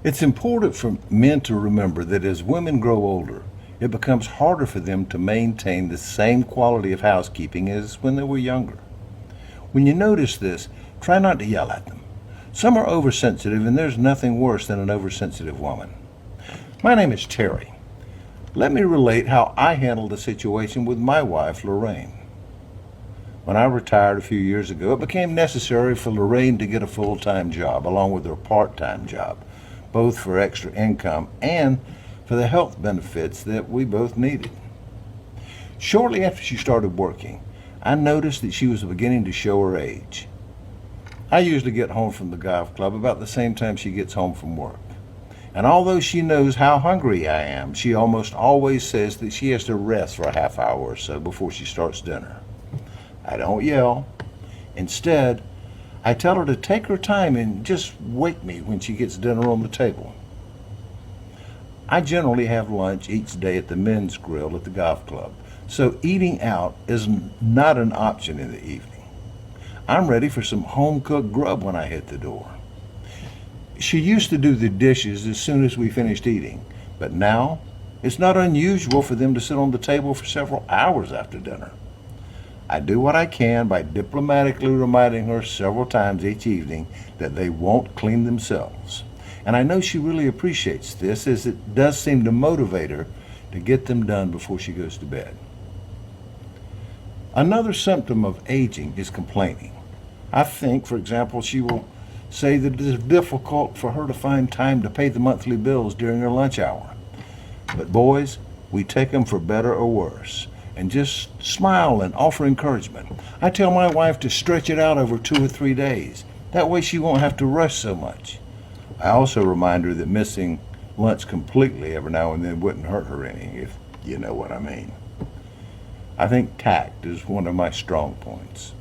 It's important for men to remember that as women grow older, it becomes harder for them to maintain the same quality of housekeeping as when they were younger. When you notice this, try not to yell at them. Some are oversensitive, and there's nothing worse than an oversensitive woman. My name is Terry. Let me relate how I handled the situation with my wife, Lorraine. When I retired a few years ago, it became necessary for Lorraine to get a full-time job along with her part-time job, both for extra income and for the health benefits that we both needed. Shortly after she started working, I noticed that she was beginning to show her age. I usually get home from the golf club about the same time she gets home from work. And although she knows how hungry I am, she almost always says that she has to rest for a half hour or so before she starts dinner. I don't yell. Instead, I tell her to take her time and just wake me when she gets dinner on the table. I generally have lunch each day at the men's grill at the golf club, so eating out is not an option in the evening. I'm ready for some home-cooked grub when I hit the door. She used to do the dishes as soon as we finished eating, but now it's not unusual for them to sit on the table for several hours after dinner. I do what I can by diplomatically reminding her several times each evening that they won't clean themselves. And I know she really appreciates this, as it does seem to motivate her to get them done before she goes to bed. Another symptom of aging is complaining. I think, for example, she will say that it is difficult for her to find time to pay the monthly bills during her lunch hour. But boys, we take them for better or worse, and just smile and offer encouragement. I tell my wife to stretch it out over 2 or 3 days. That way she won't have to rush so much. I also remind her that missing lunch completely every now and then wouldn't hurt her any, if you know what I mean. I think tact is one of my strong points.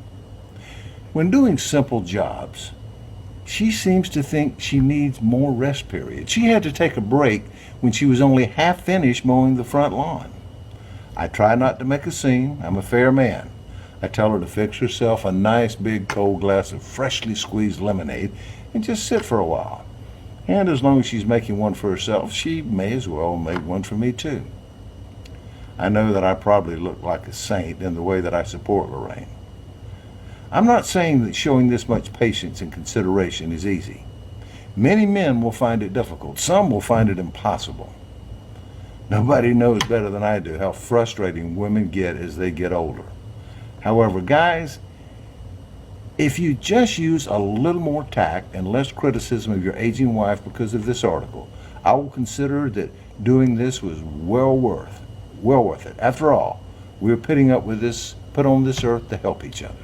When doing simple jobs, she seems to think she needs more rest periods. She had to take a break when she was only half finished mowing the front lawn. I try not to make a scene. I'm a fair man. I tell her to fix herself a nice big cold glass of freshly squeezed lemonade and just sit for a while. And as long as she's making one for herself, she may as well make one for me too. I know that I probably look like a saint in the way that I support Lorraine. I'm not saying that showing this much patience and consideration is easy. Many men will find it difficult. Some will find it impossible. Nobody knows better than I do how frustrating women get as they get older. However, guys, if you just use a little more tact and less criticism of your aging wife because of this article, I will consider that doing this was well worth it. After all, we are put on this earth to help each other.